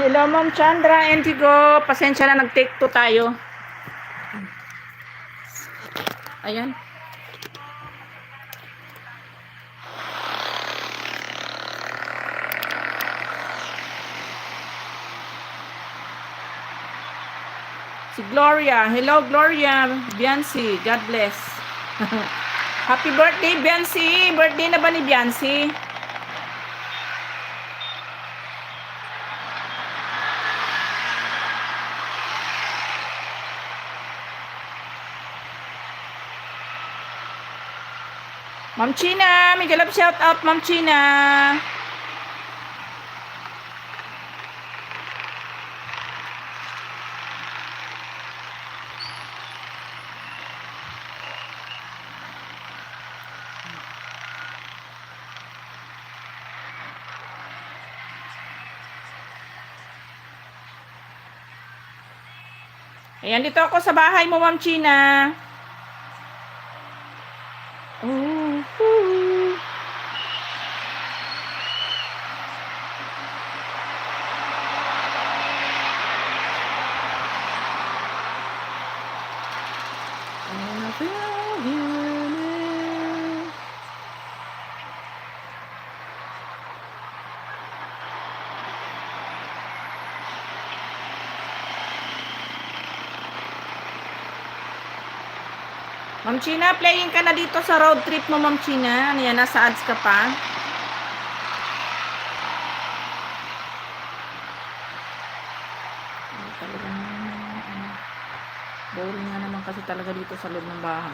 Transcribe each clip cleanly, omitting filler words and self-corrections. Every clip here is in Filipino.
Hello, Ma'am Chandra, Indigo. Pasensya na, nag-take 2 tayo. Ayan. Si Gloria. Hello, Gloria. Biancy, God bless. Happy birthday, Biancy. Birthday na ba ni Biancy? Ma'am China, may galap shout out, Ma'am China. Ayan, dito ako sa bahay mo, Ma'am China. Ma'am China, playing ka na dito sa road trip mo, Ma'am China. Ano yan, nasa ads ka pa? Boring nga naman kasi talaga dito sa loob ng bahay.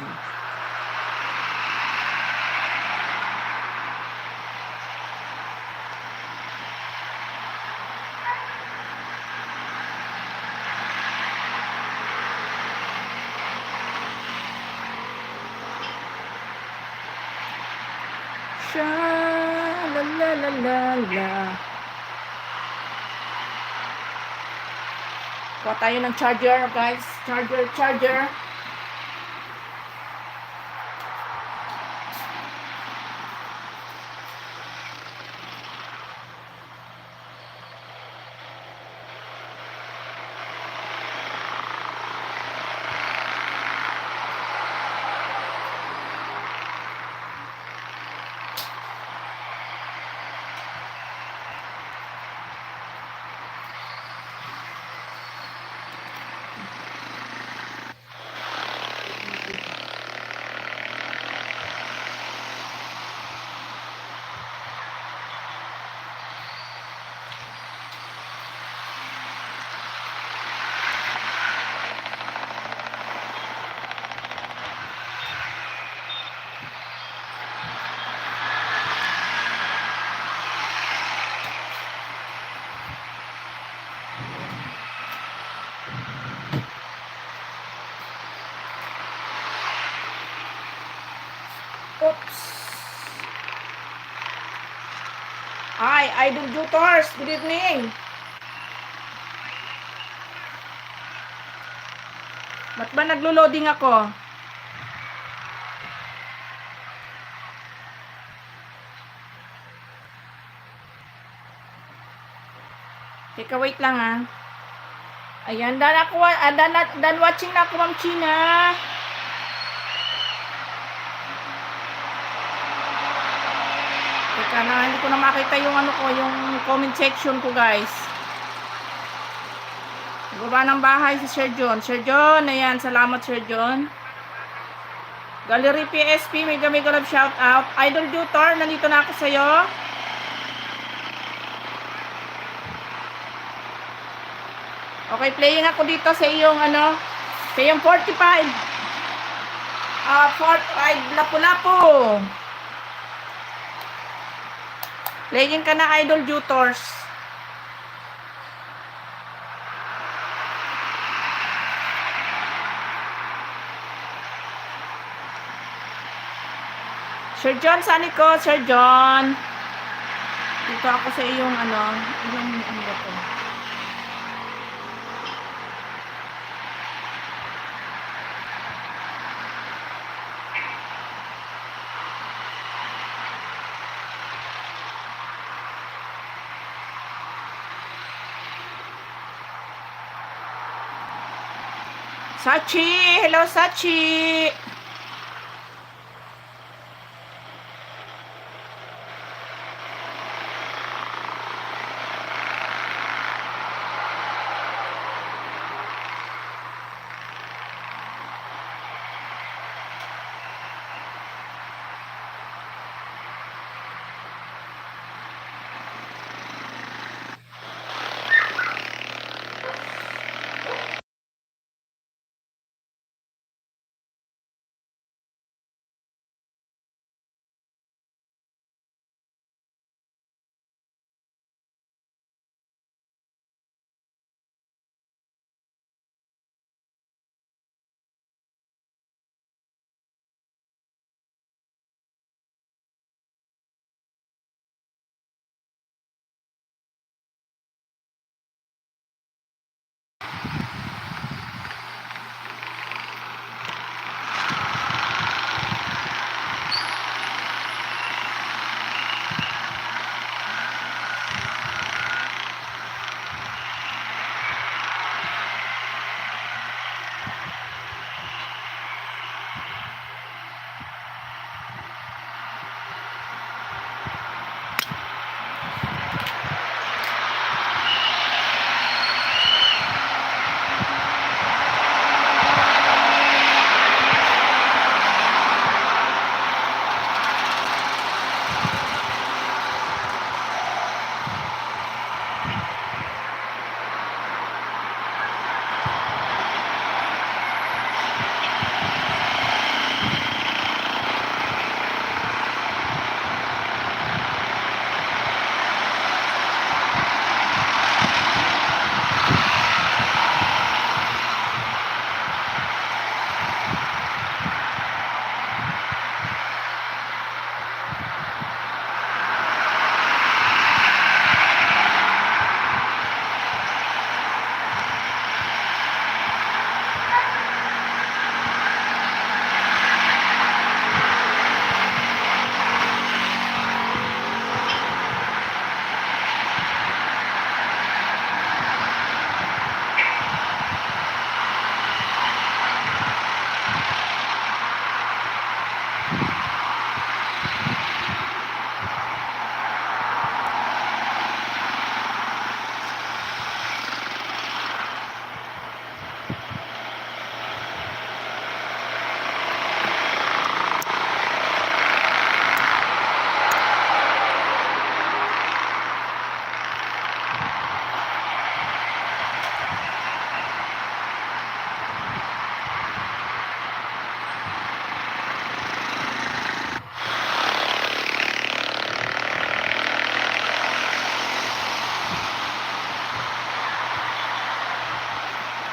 Sha la la la la la. Kuha tayo ng charger, guys. Charger. Oops. Hi, Idol Jutors. Good evening. Ba't ba naglo-loading ako? Teka, wait lang ha. Ayan, done watching na ako, Ma'am China. Teka na, hindi ko na makita yung yung comment section ko, guys. Baba ng bahay si Sir John. Sir John, ayan, salamat Sir John. Gallery PSP, mega love shout out. Idol Tutor, nandito na ako sa'yo. Okay, playing ako dito sa iyong sa iyong 45. 45 lapu-lapu. Playing ka na, Idol Tutors. Sir John, saan ko? Sir John. Dito ako sa iyong ano ba to? Sachi! Hello, Sachi!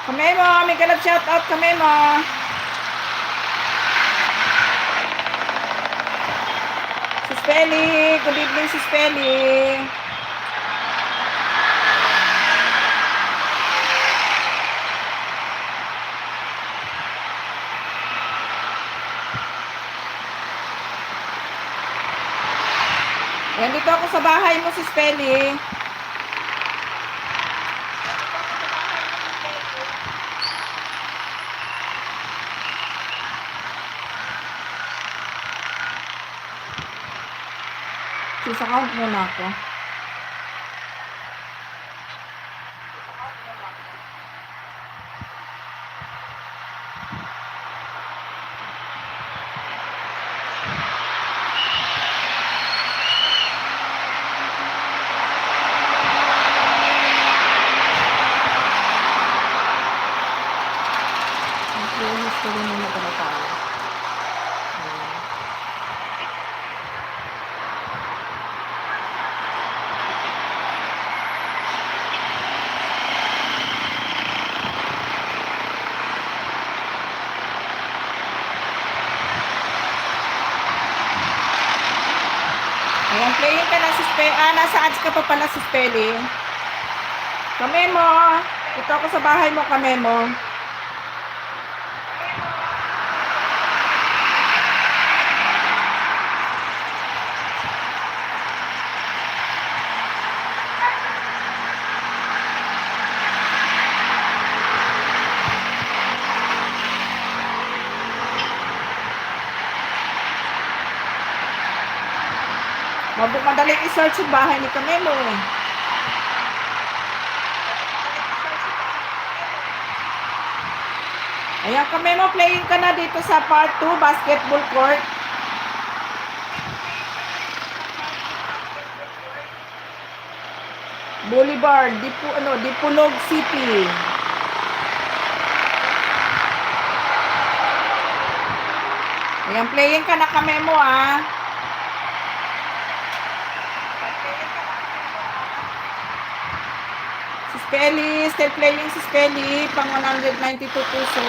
Kamemo, may galap shoutout Kamemo. Sis Feli, good evening Sis Feli. Yan, dito ako sa bahay mo Sis Feli. Sis, account muna ako. History muna pala tayo. Ayan, playing ka na Sis Pe. Nasa ads ka pa pala Sis Peli. Kamemo. Ito ako sa bahay mo, Kamemo. Madaling i-search yung bahay ni Kamemo eh. Ayan, Kamemo, playing ka na dito sa part 2, basketball court. Boulevard, Dipolog City. Ayan, playing ka na Kamemo ah. Si Spelly, still playing si Spelly, pang 192 puso.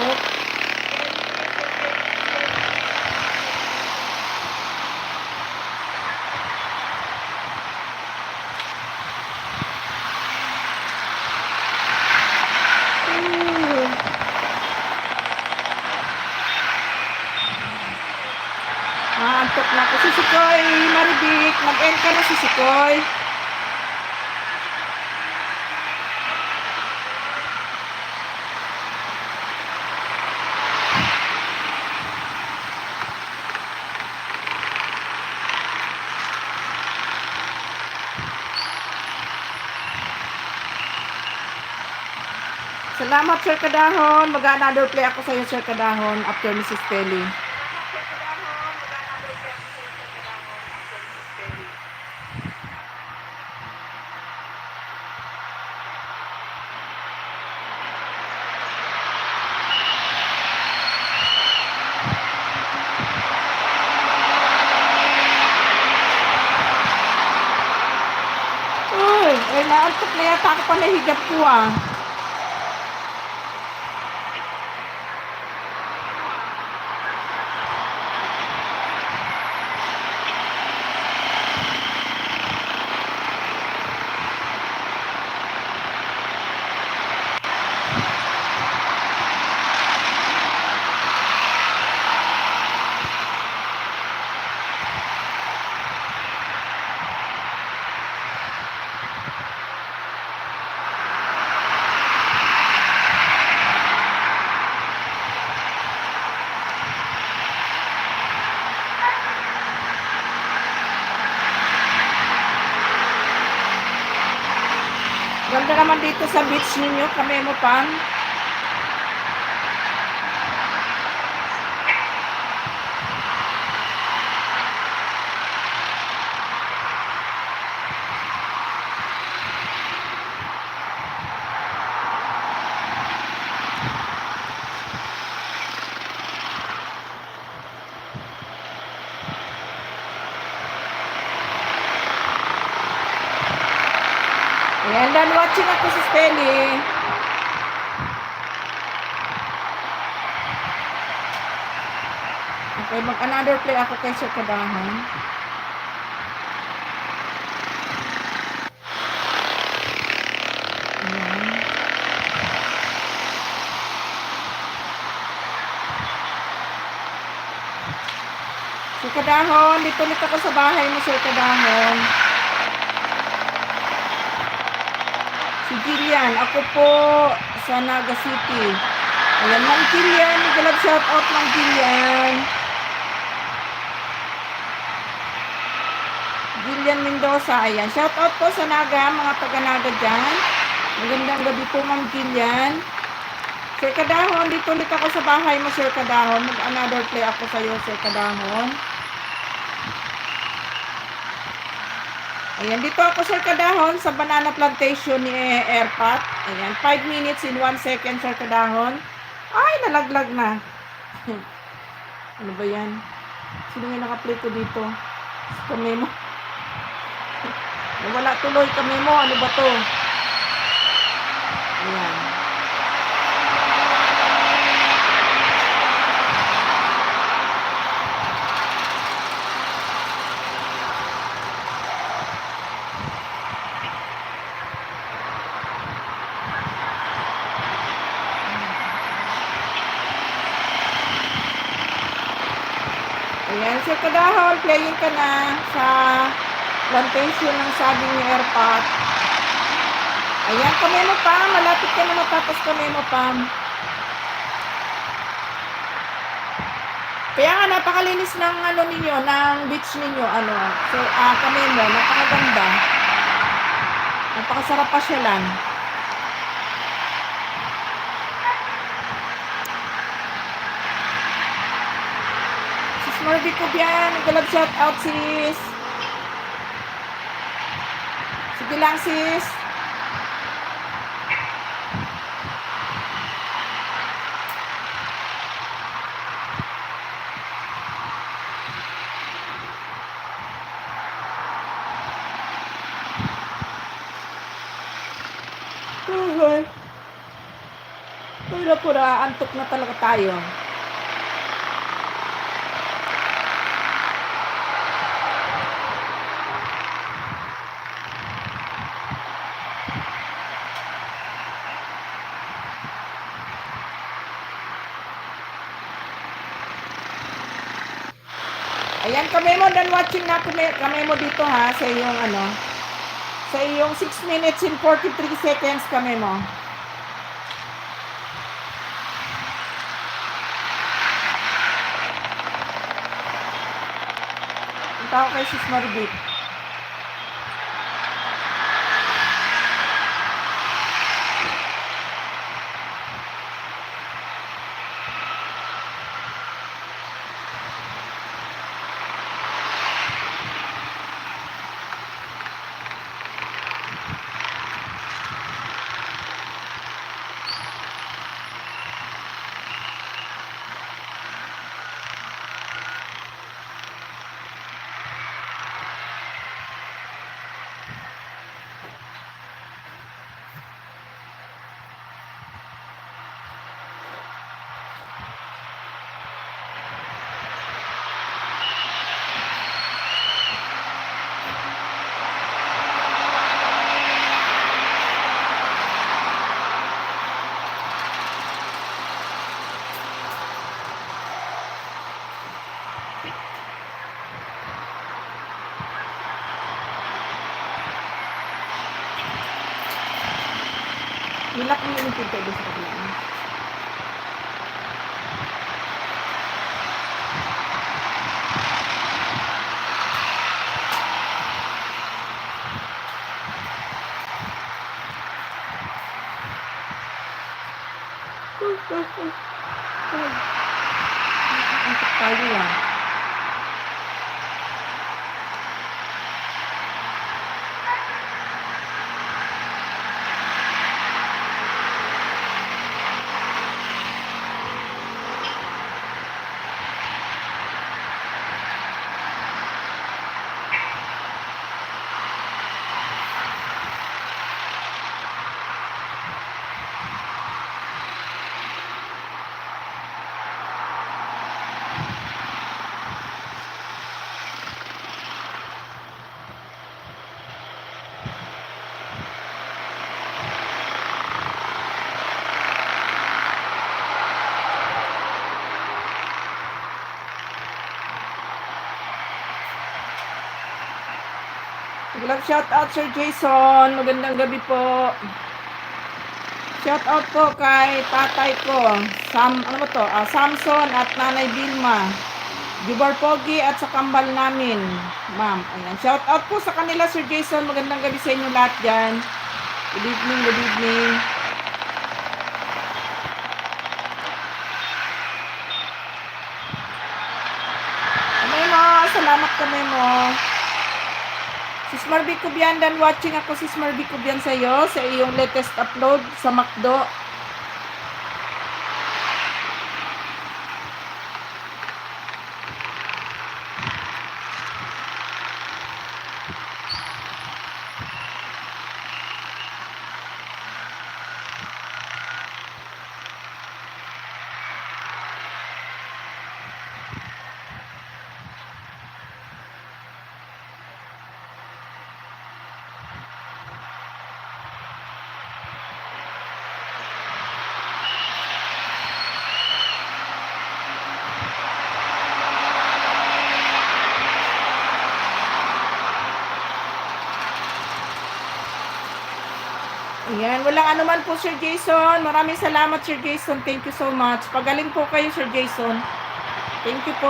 Antok na ko si Sikoy, Maribik. Mag-end ka na si Sikoy. Salamat, Sir Kadahon. Mag-another play ako sa iyo, Sir Kadahon, after Mrs. Pelly. Uy, naantok na yata ako pa nahigap ko ah. Ganda naman dito sa beach ninyo, Kamemo Pam. Ayan, done watching ako sa Spelly. Okay, mag-another play ako kay Sir Kadahon. Ayan. Sir Kadahon, dito ulit ako sa bahay mo, Sir Kadahon. Si Gillian, ako po sa Naga City. Ayan, Ma'am Gillian, galab shout out Ma'am Gillian. Gillian Mendoza, ayan. Shout out po sa Naga, mga taga-Naga dyan. Magandang gabi po Ma'am Gillian. Sir Kadahon, dito ulit ako sa bahay mo, Sir Kadahon. Mag-another play ako sa iyo, Sir Kadahon. Ayan, dito ako, Sir Kadahon, sa banana plantation ni Airpat. Ayan, 5 minutes in 1 second, Sir Kadahon. Ay, nalaglag na. Ano ba yan? Sino nga nakaplay ko dito? Kamemo. Wala tuloy, Kamemo. Ano ba to? Ayan. Ayan, Sir Kadahon, playing ka na sa plantation ng saging ni Airpat. Ayan, Kamemo Pam, malapit ka na matapos, Kamemo Pam. Kaya nga napakalinis ng ano ninyo, ng beach ninyo, ano. So, kami mo, napakaganda. Napakasarap pasyalan. Sis Marby Kubian, galab shout out sis. Sige lang sis. Pura-pura, antok na talaga tayo. Ayan, Kamemo, done watching na Kamemo dito ha, sa iyong ano, sa iyong 6 minutes and 43 seconds, Kamemo. Punta ako kay Sis Marbit. Nilak mo yung pinto doon sa kabila. Antok tayo lang. Shout out Sir Jason, magandang gabi po. Shout out po kay tatay ko, Samson at Nanay Vilma, Jubar Pogi at sa kambal namin, ma'am. Ayan. Shout out po sa kanila Sir Jason, magandang gabi sa inyo lahat dyan. Good evening, good evening. Kamemo, salamat Kamemo. Sis Marby Kubian, dan watching ako Sis Marby Kubian sa iyo, sa iyong latest upload sa Macdo. Ayan, walang anuman po Sir Jason. Maraming salamat Sir Jason. Thank you so much. Pagaling po kayo Sir Jason. Thank you po.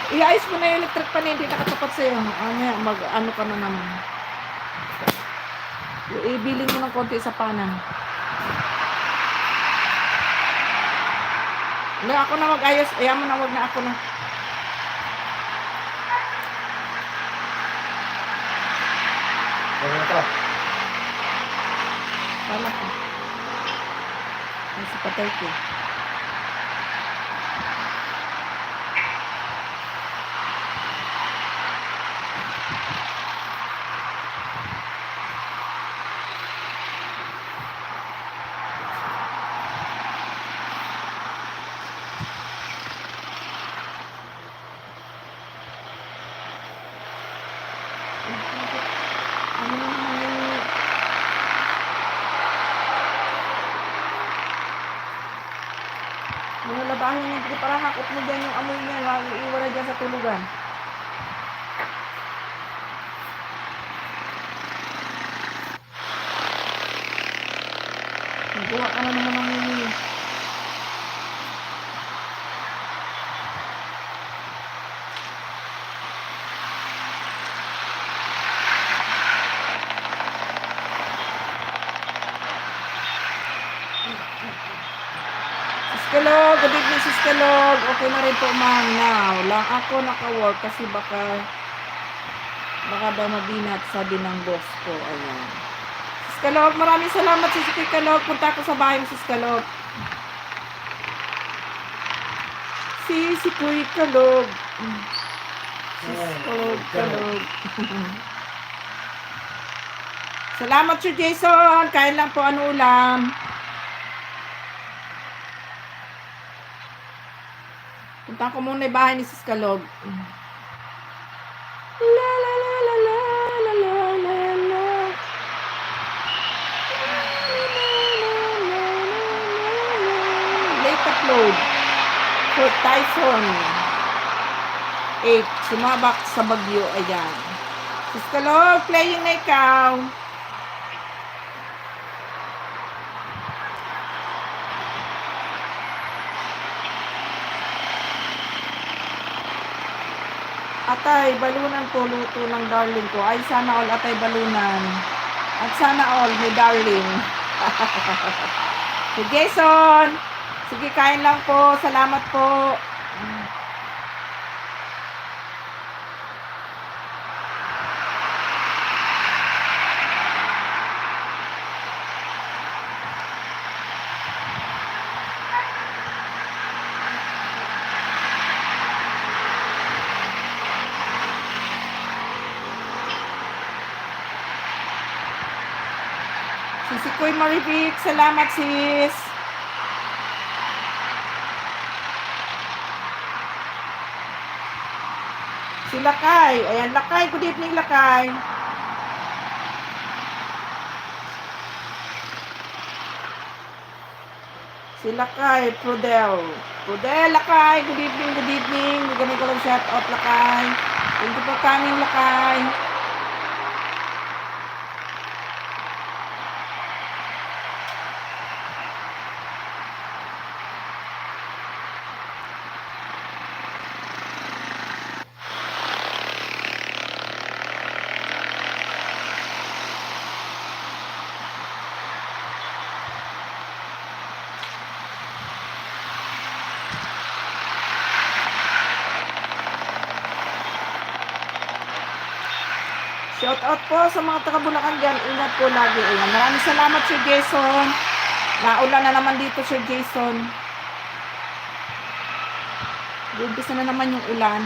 Iayos mo na yung electric pan, hindi nakatapat sa'yo. Ano ka na naman. Ibiling mo ng konti sa panan. Hindi, ako na mag-ayos. Ayaw mo na, wag na ako na. Wala ka. Ay, sa patay ko. Ano naman yung... Mga labahin niya, parang hakot mo dyan yung amoy niya, iiwala dyan sa tulugan. Nagawa ka na naman ng mimi. Siskalog, good evening Siskalog. Okay na rin po ma'am now. Lang ako naka-work kasi baka daw mabinat, sabi ng boss ko. Ayan. Siskalog, maraming salamat si Siskalog. Punta ako sa bahay mo Siskalog. Si Kuy Kalog. Siskalog, Kalog. Salamat Sir Jason. Kain lang po, ano ulam. Punta ko muna yung bahay ni Sis Kalog. La la la la la la la la la. Late upload. For Typhoon 8. Sumabak sa bagyo. Ayan. Sis Kalog, playing na ikaw. Atay, balunan po luto ng darling ko. Ay, sana all atay balunan. At sana all may darling. Si Jason. Sige, kain lang po. Salamat po. Si Kuy Maribik, salamat sis. Si Lakay, ayan Lakay, good evening Lakay. Si Lakay, Prudel, Lakay, good evening. Ganun ko lang shout out Lakay. Thank you for coming Lakay. Shout out po sa mga taga-Bulacan dyan. Ingat po lagi. Ayan. Maraming salamat Sir Jason. Naulan na naman dito Sir Jason. Umpisa na naman yung ulan.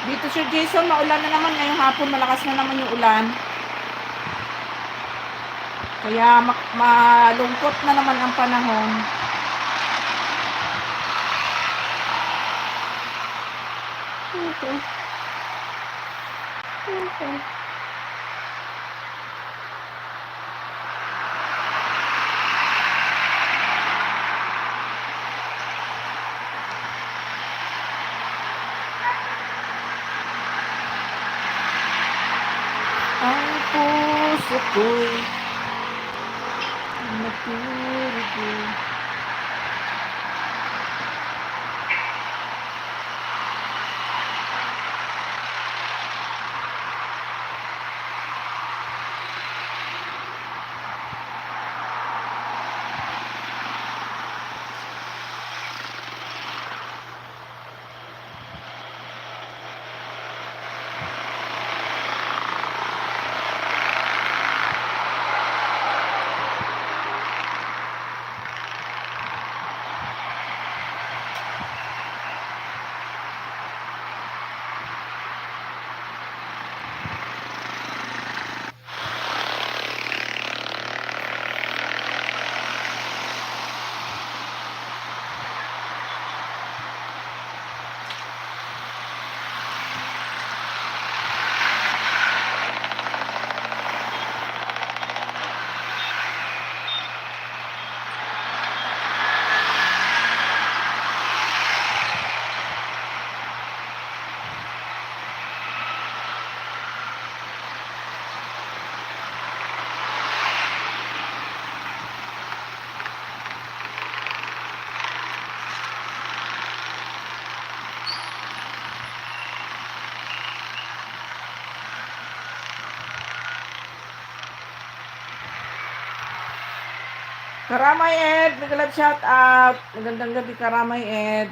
Dito, Sir Jason, maulan na naman ngayong hapon. Malakas na naman yung ulan. Kaya malungkot na naman ang panahon. Okay. Ang puso ko'y nagturigo. Karamay Ed, nag-live shout out. Magandang gabi, Karamay Ed.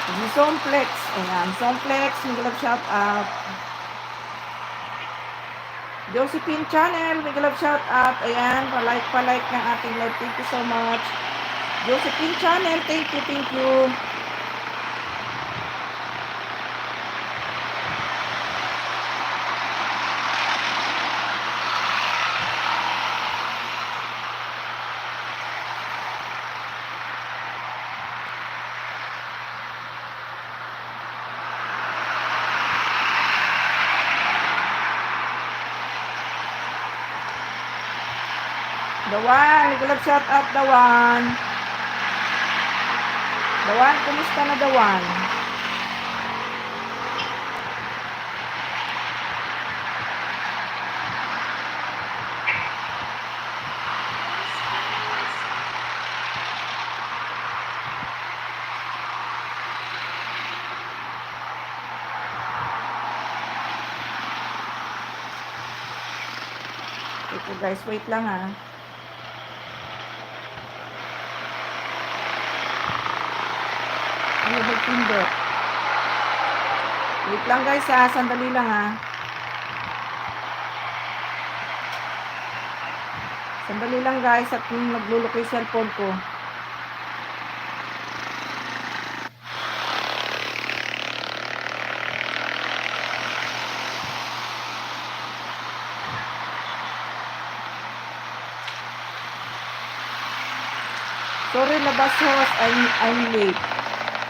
Si Somplex, ayan, Somplex, nag-live shout out. Josephine Channel, nag-live shout out. Ayan, pa-like ng ating live. Thank you so much. Josephine Channel, thank you. Dawan, nag-live shout out, Dawan. Dawan, kumusta na, Dawan? Ito guys, wait lang ha. Ano magpindot? Wait lang guys ha, sandali lang ha. Sandali lang guys at naglulok yung cellphone ko. Sorry, labas host, I'm late.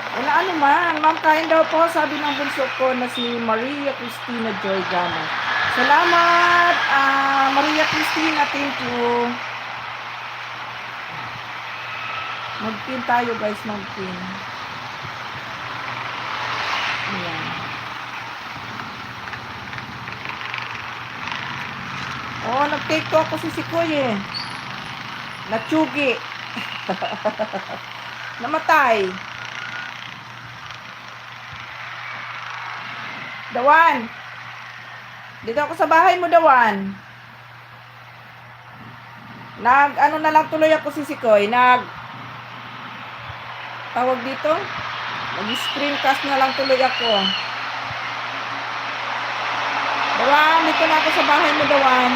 Wala ano man, ma'am, kain daw po, sabi ng bunso ko na si Maria Cristina Joy Gama. Salamat, Maria Cristina, thank you. Mag-pin tayo guys, mag-pin. Ayan. Oo, nag-take to ako si Sikoy eh. Natsugi. Namatay. Dawan. Dito ako sa bahay mo, Dawan. Ano na lang tuloy ako si Sikoy. Tawag dito? Mag-screencast na lang tuloy ako. Dawan, dito na ako sa bahay mo, Dawan.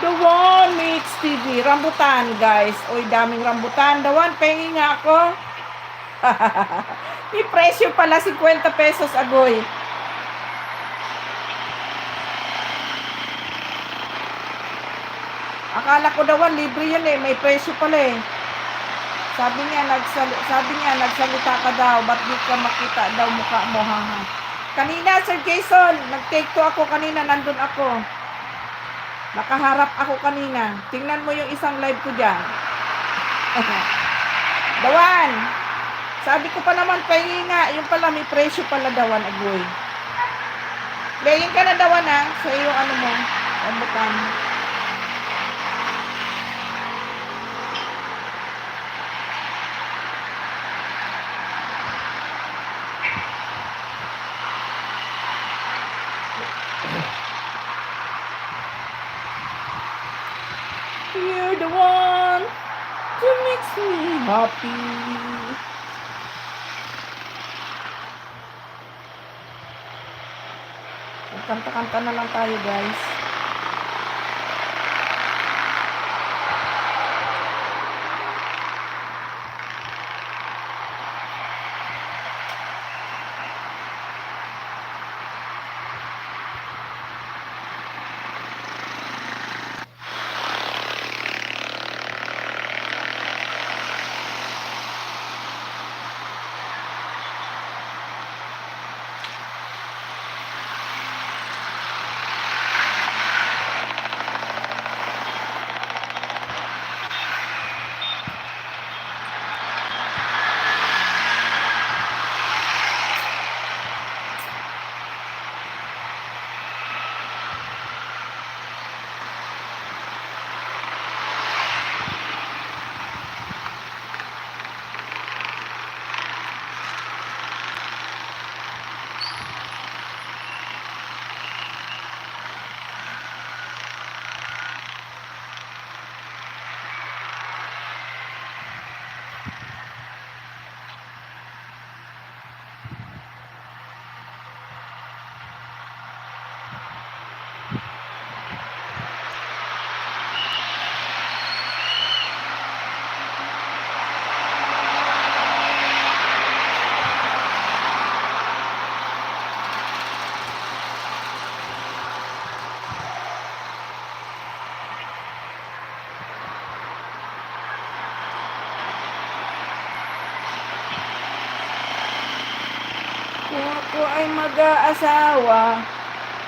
Dawan, Mix TV. Rambutan, guys. Oy, daming rambutan. Dawan, pengi nga ako. May presyo pala, 50 pesos agoy. Akala ko Dawan, libre yun eh. May presyo pala eh. Sabi niya, nagsalita ka daw. Ba't di ka makita daw mukha mo, ha? Kanina, Sir Jason, nag-take 2 ako kanina, nandun ako. Nakaharap ako kanina. Tingnan mo yung isang live ko dyan. Dawan, sabi ko pa naman, pahingi nga. Yung pala, may presyo pala, Dawan, agoy. Playing ka na, Dawan, ha? Sa yung ano mo, rambutan. You're the one to makes me happy. Kanta-kanta na lang tayo, guys. Kung ako ay mag-aasawa,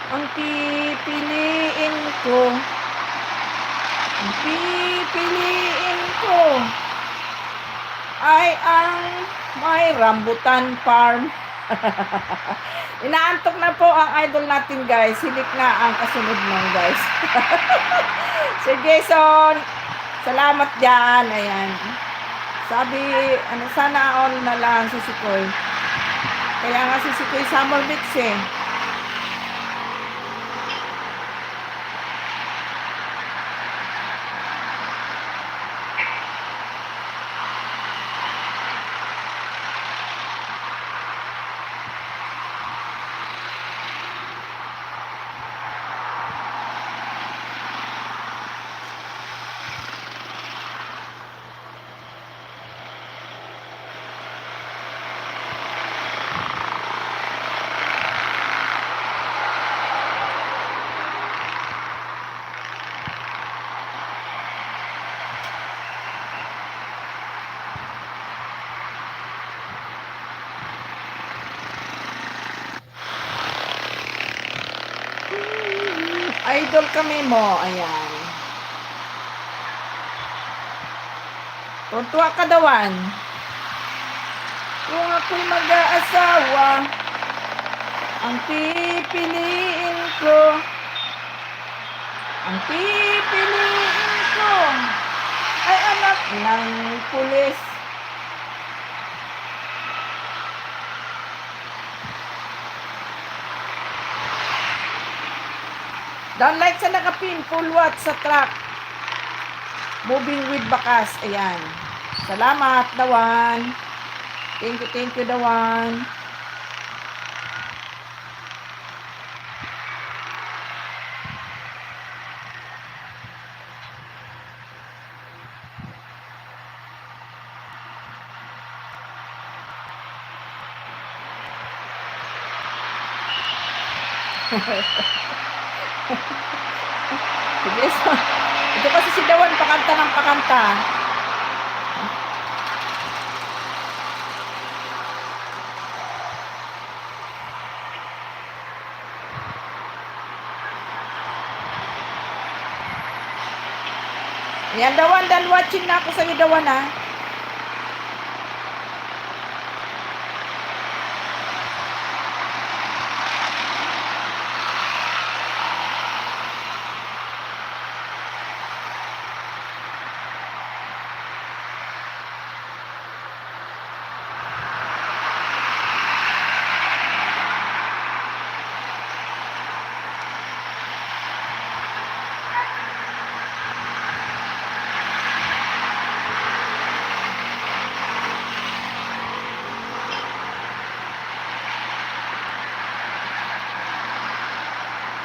ang pipiliin ko ay ang may rambutan farm. Inaantok na po ang idol natin, guys. Hilik na ang kasunod ng, guys. Sir Jason, salamat dyan. Ayan. Sabi, sana all na lang si Sikoy. Kaya nga si Sikoy summer mix eh. Idol kami mo. Ayan. Tuntua ka Dawan. Kung ako'y mag-aasawa, ang pipiliin ko ay anak ng pulis. Downlight sa nakapin, full watch sa truck. Moving with bakas. Ayan. Salamat, Dawan. Thank you, Dawan. Sige, so, ito kasi si Dawan, pakanta ng pakanta. Ayan, Dawan, dahil watching na ako sa'yo, Dawan, ha.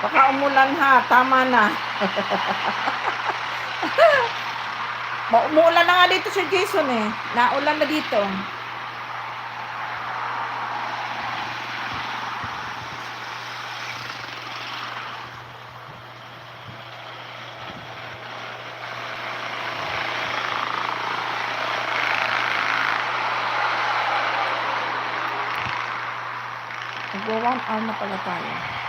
Baka umulan, ha. Tama na. Umuulan na nga dito si Jason, eh. Naulan na dito. Nag-1 hour na pala tayo.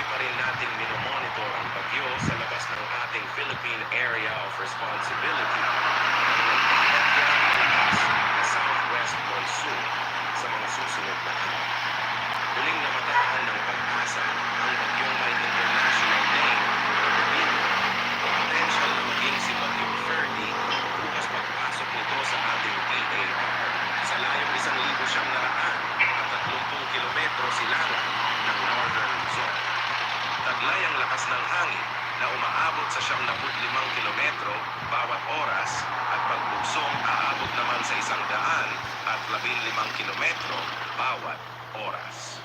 patuloy pa rin nating minomonitor ang bagyo sa labas ng ating Philippine Area of Responsibility ang nagbabagyang malakas na southwest monsoon sa mga susunod na araw. Muling namatahan ng pag-asa ang bagyong may international name na Bebinca. Potential na maging si Bagyong Ferdy bukas pagpasok nito sa ating PAR sa layong 1,930 kilometro silangan ng Northern Luzon. Taglay ang lakas ng hangin na umaabot sa 75 kilometro bawat oras at pagbugsong aabot naman sa 115 kilometro bawat oras.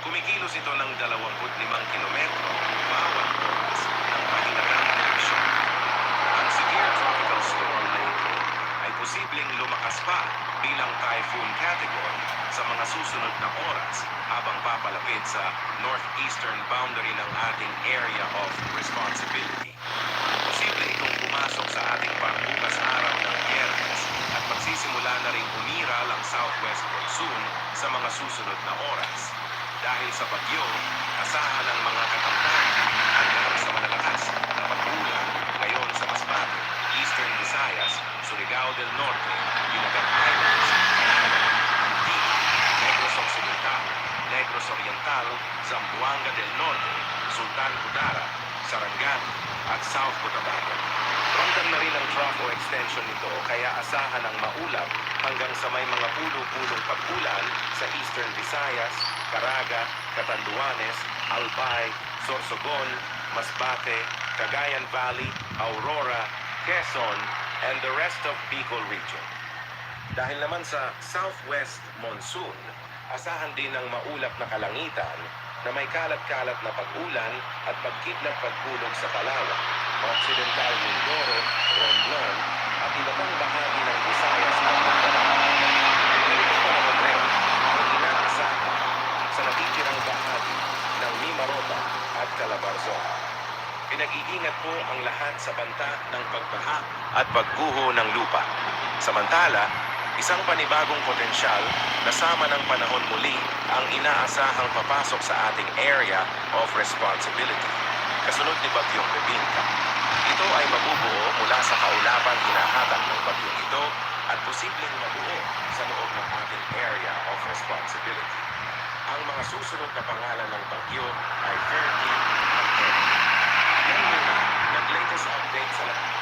Kumikilos ito ng 25 kilometro bawat oras ng mahinagang direksyon. Ang severe tropical storm na ito ay posibleng lumakas pa bilang typhoon category sa mga susunod na oras habang papalapit sa northeastern boundary ng ating area of responsibility. Posible itong pumasok sa ating pangbukas araw ng Biyernes at magsisimula na ring umiral ang southwest monsoon sa mga susunod na oras. Dahil sa bagyo, asahan ang mga katamtaman hanggang sa malalakas na pag-ulan ngayon sa Masbate, Eastern Visayas, Surigao del Norte, Dinagat Islands, Canada, Antique, Negros Occidental, Negros Oriental, Zamboanga del Norte, Sultan Kudarat, Sarangani, at South Cotabato. Ramdam na rin ang trough o extension nito kaya asahan ang maulap hanggang sa may mga pulo-pulong pag-ulan sa Eastern Visayas, Caraga, Catanduanes, Albay, Sorsogon, Masbate, Cagayan Valley, Aurora, Quezon, and the rest of Bicol region. Dahil naman sa southwest monsoon, asahan din ang maulap na kalangitan na may kalat-kalat na pag-ulan at pagkidlat pagkulog sa Palawan, Occidental Mindoro, Romblon, at iba pang bahagi ng Visayas at Mindanao. Ganito pa naman rin ang inaasahan sa natitirang bahagi ng Mimaropa at Calabarzon. Pinag-iingat po ang lahat sa banta ng pagbaha at pagguho ng lupa. Samantala, isang panibagong potensyal na sama ng panahon muli ang inaasahang papasok sa ating area of responsibility, kasunod ni Bagyong Bebinca. Ito ay mabubuo mula sa kaulapang hinahatak ng bagyong ito at posibleng mabuo sa loob ng ating area of responsibility. Ang mga susunod na pangalan ng bagyo ay Ferdy at Eddie. Yan muna, nag-latest update sa lahat.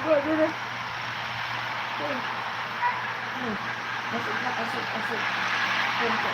Wala na. Asok na, asok, asok. Punto.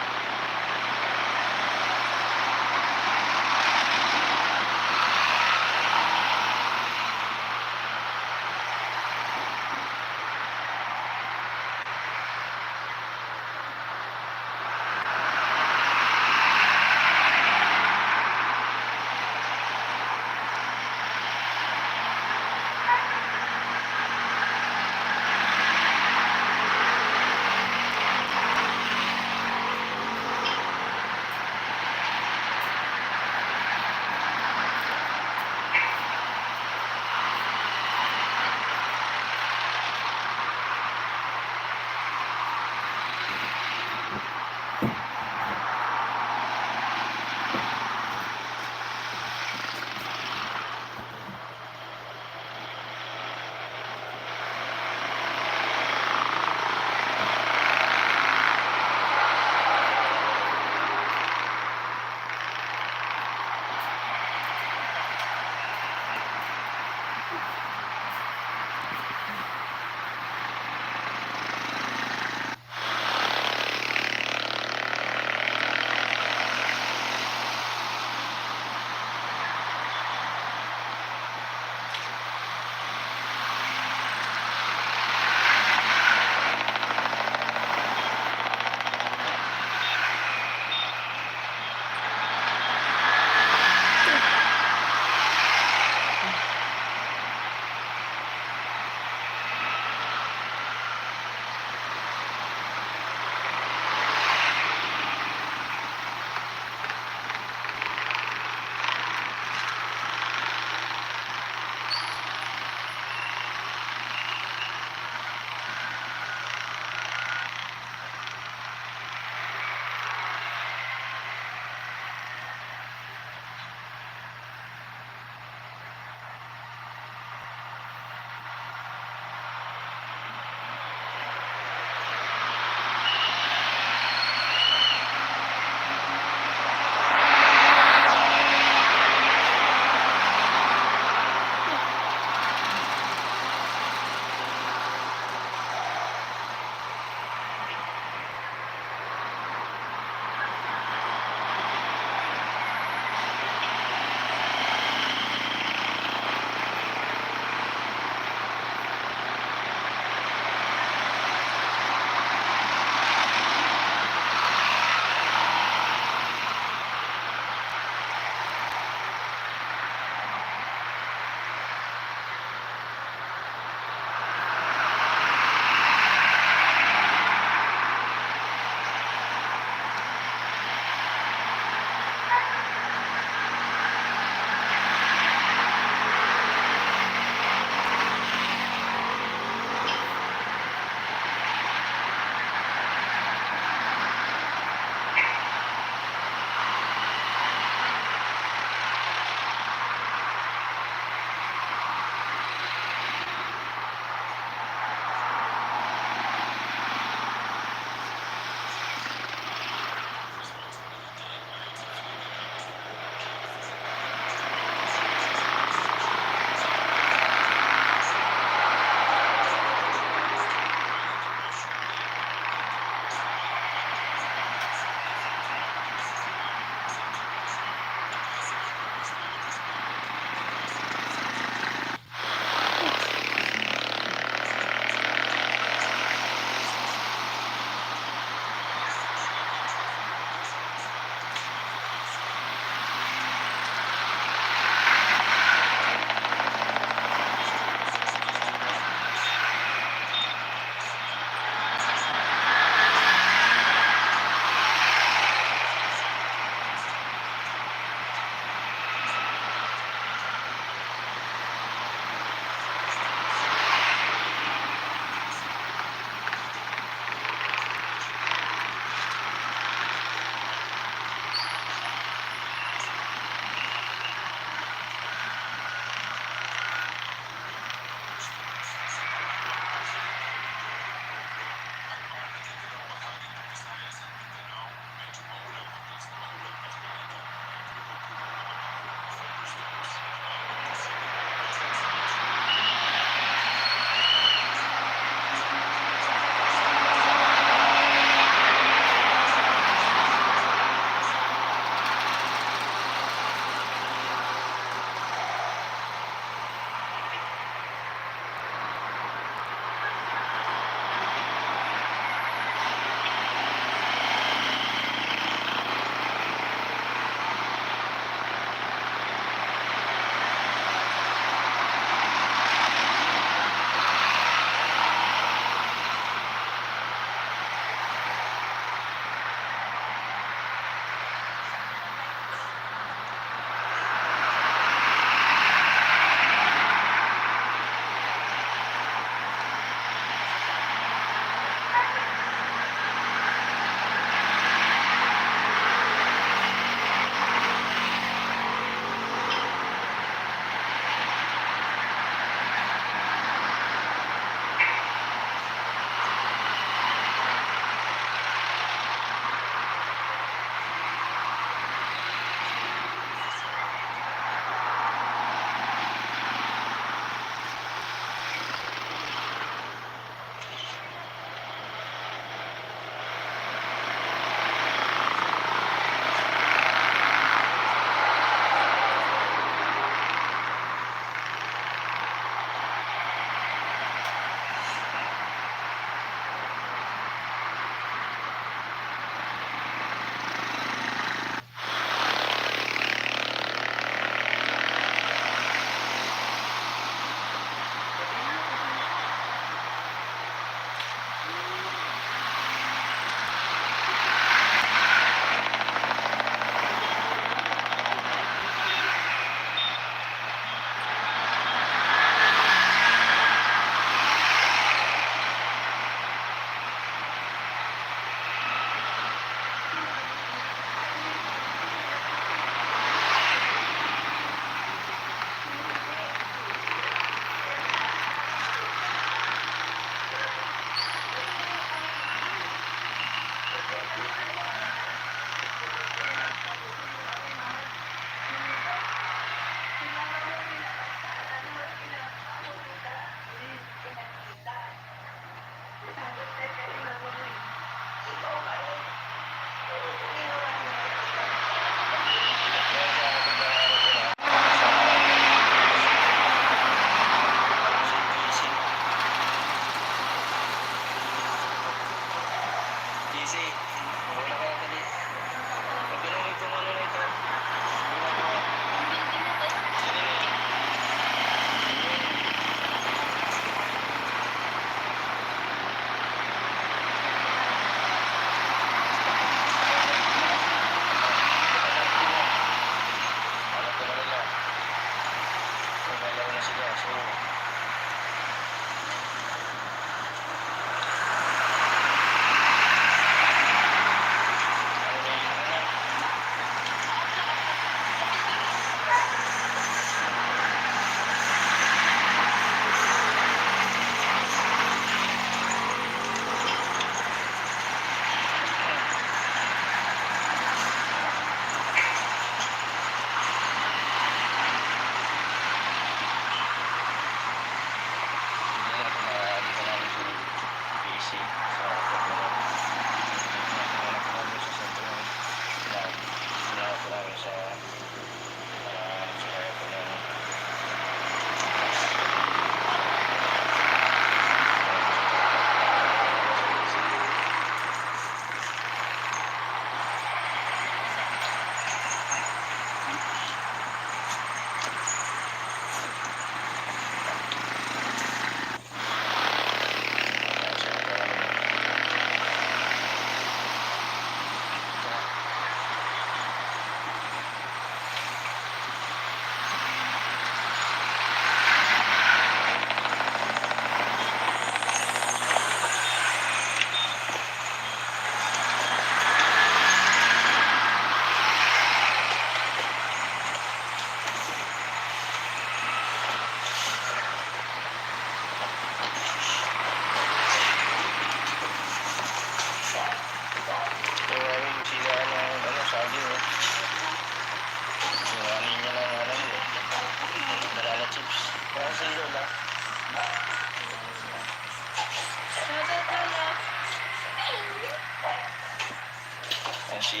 si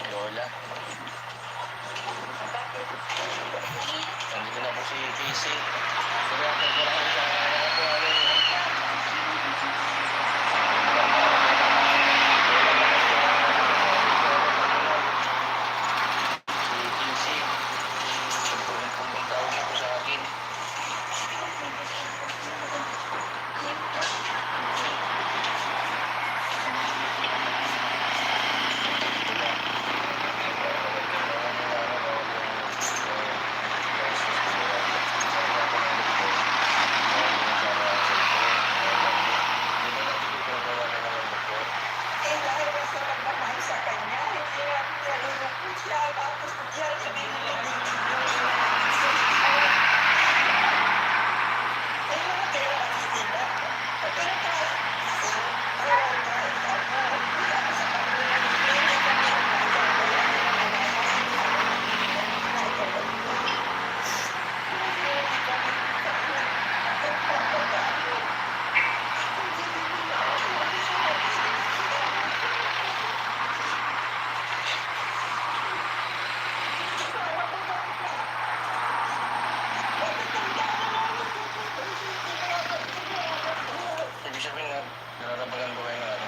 Lola. Nandito na po si Casey. Wala ko sa ibig sabihin na nararamdaman ko kayo na ano.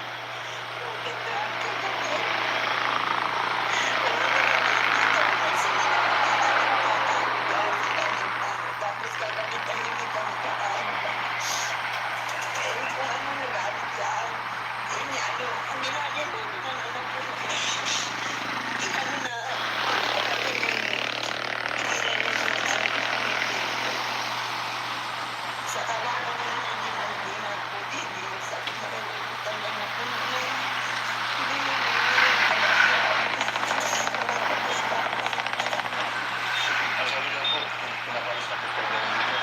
Ang sabi lang po, pinapalis na po talaga yung dito.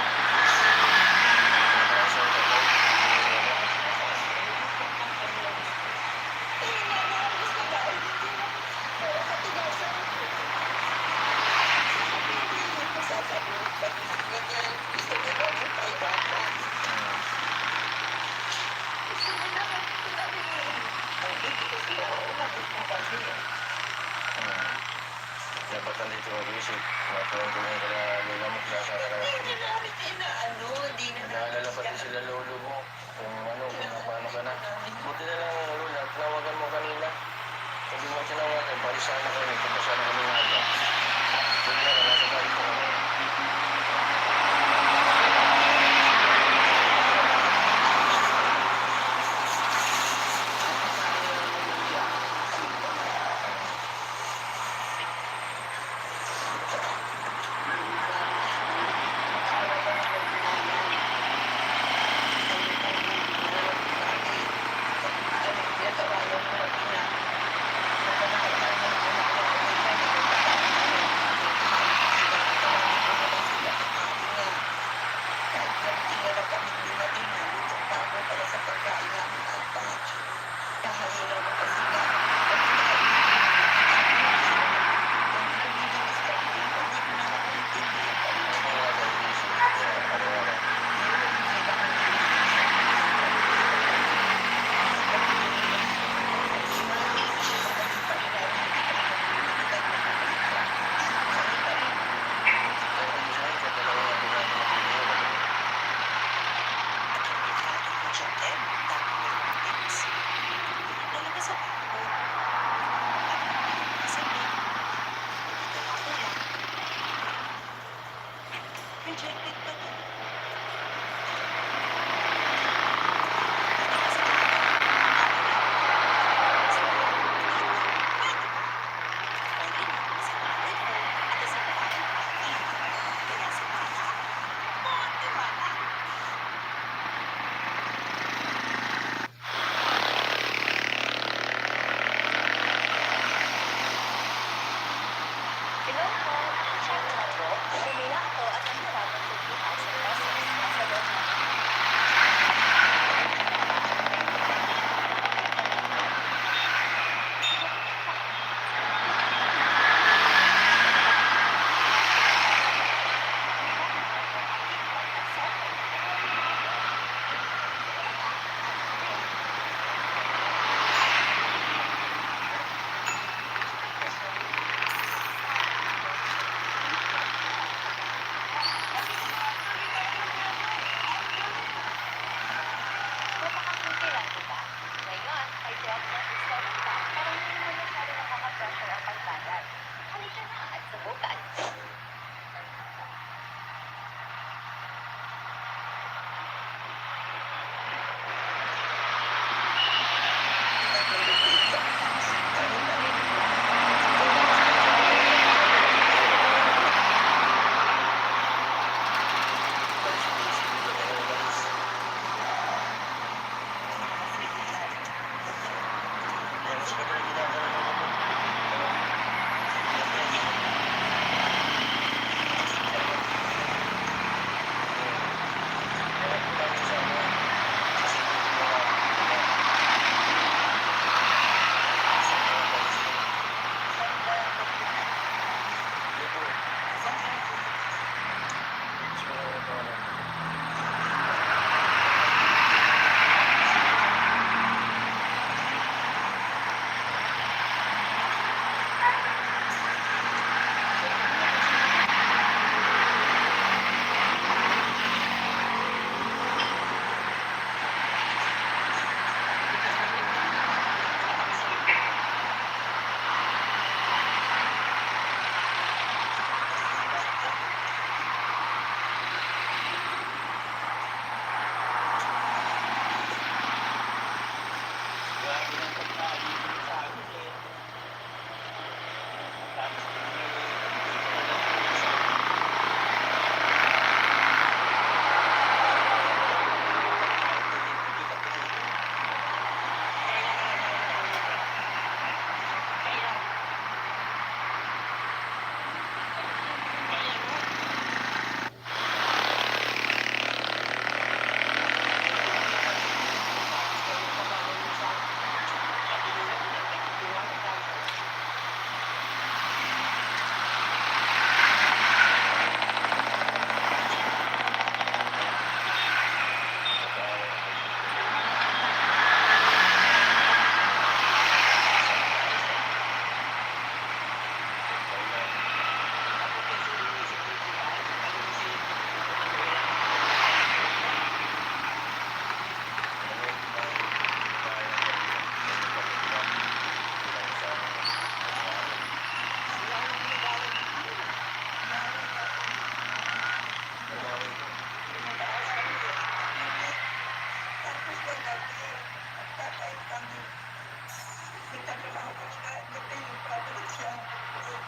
Pinapalis na po talaga. Dapat nandito mag-isip. Matulong-tulong ka na lola mo. Nag-aalala pati sila lolo mo. Kung ano, kung paano ka na. Buti na lang lola, tinawagan mo kanina. Kung di mo tinawagan, palisan na kami. Kung sana kami naga. Buti na lang, nasa tayo po kami. Hello po, siya na po. Bumila ako at ang harapan ko po.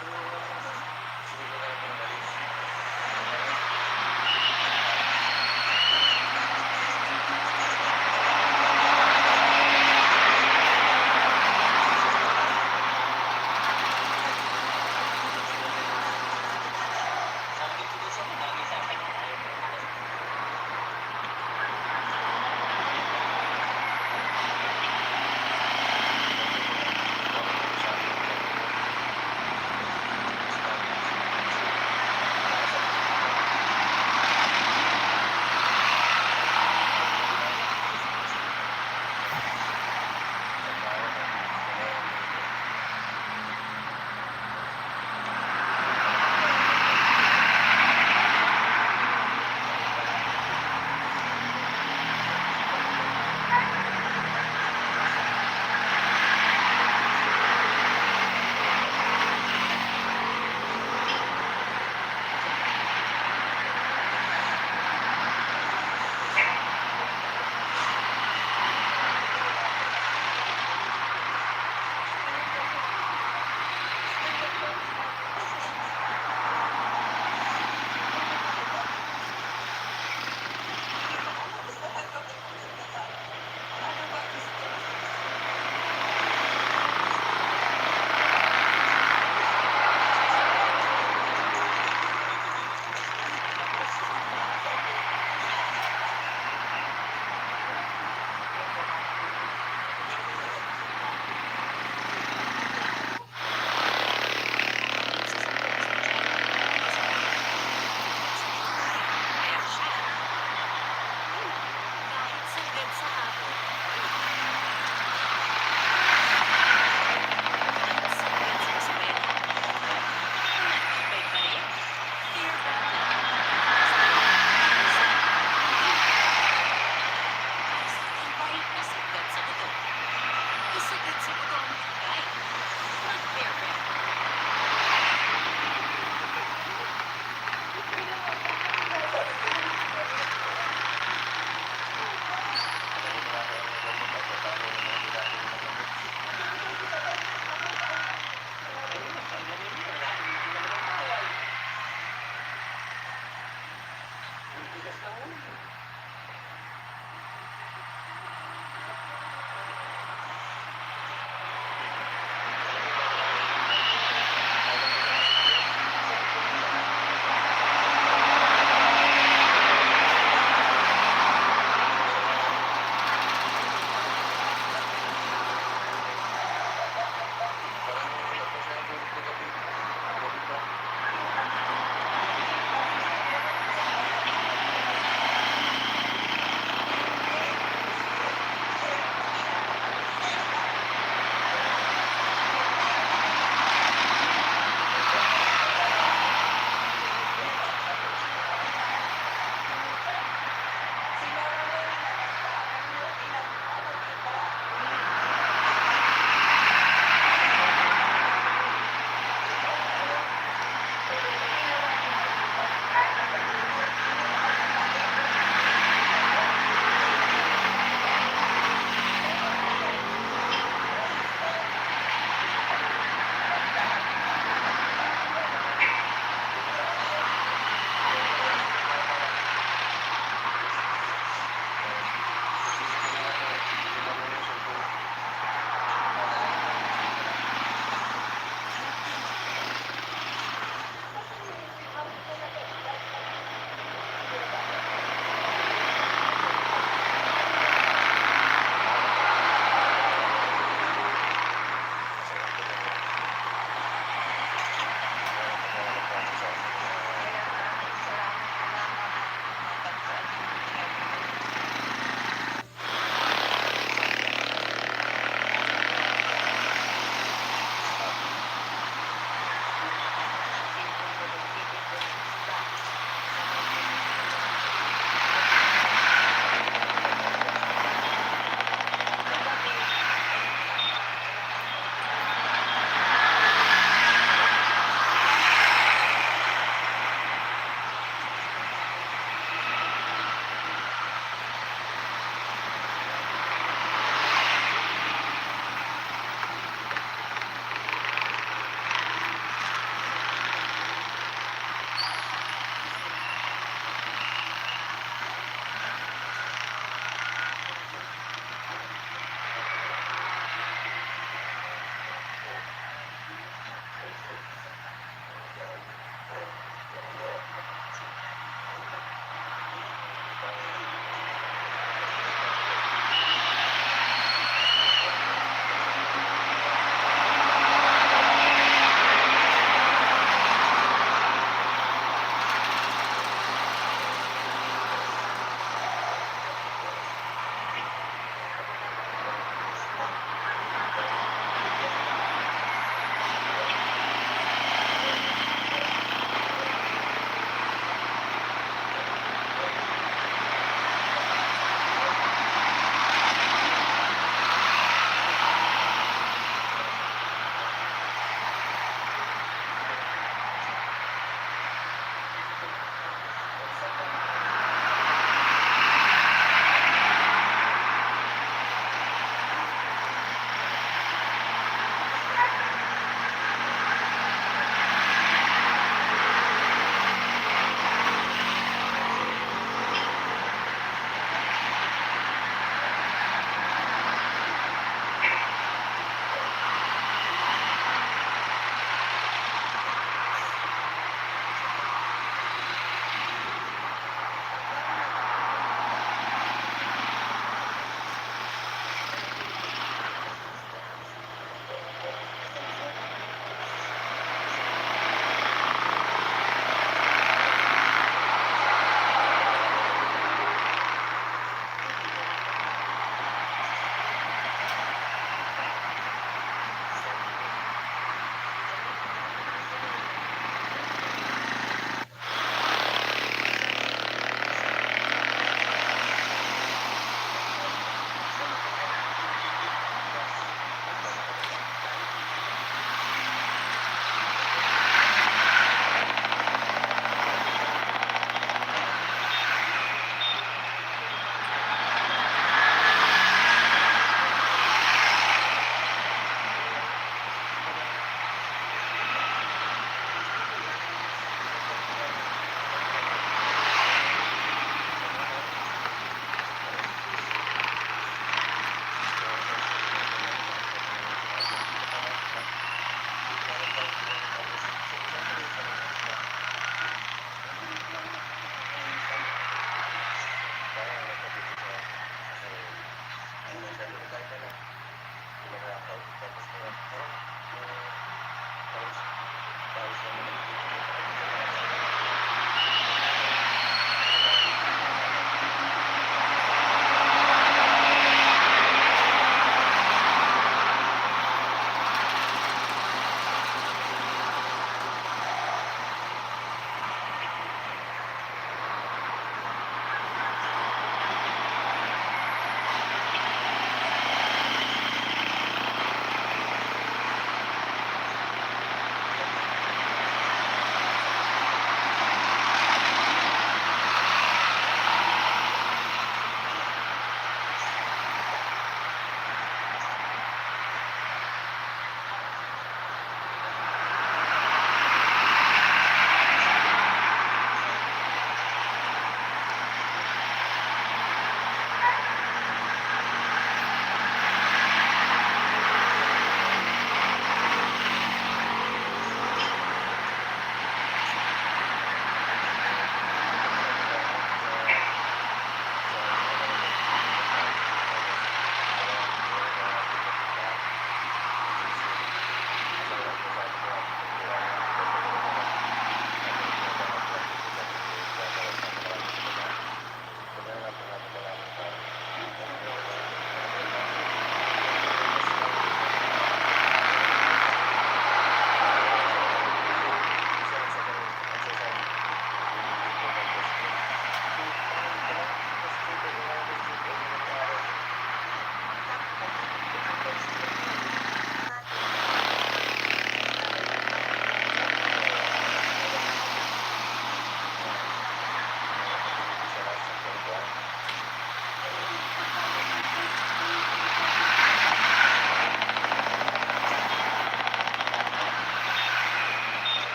Pero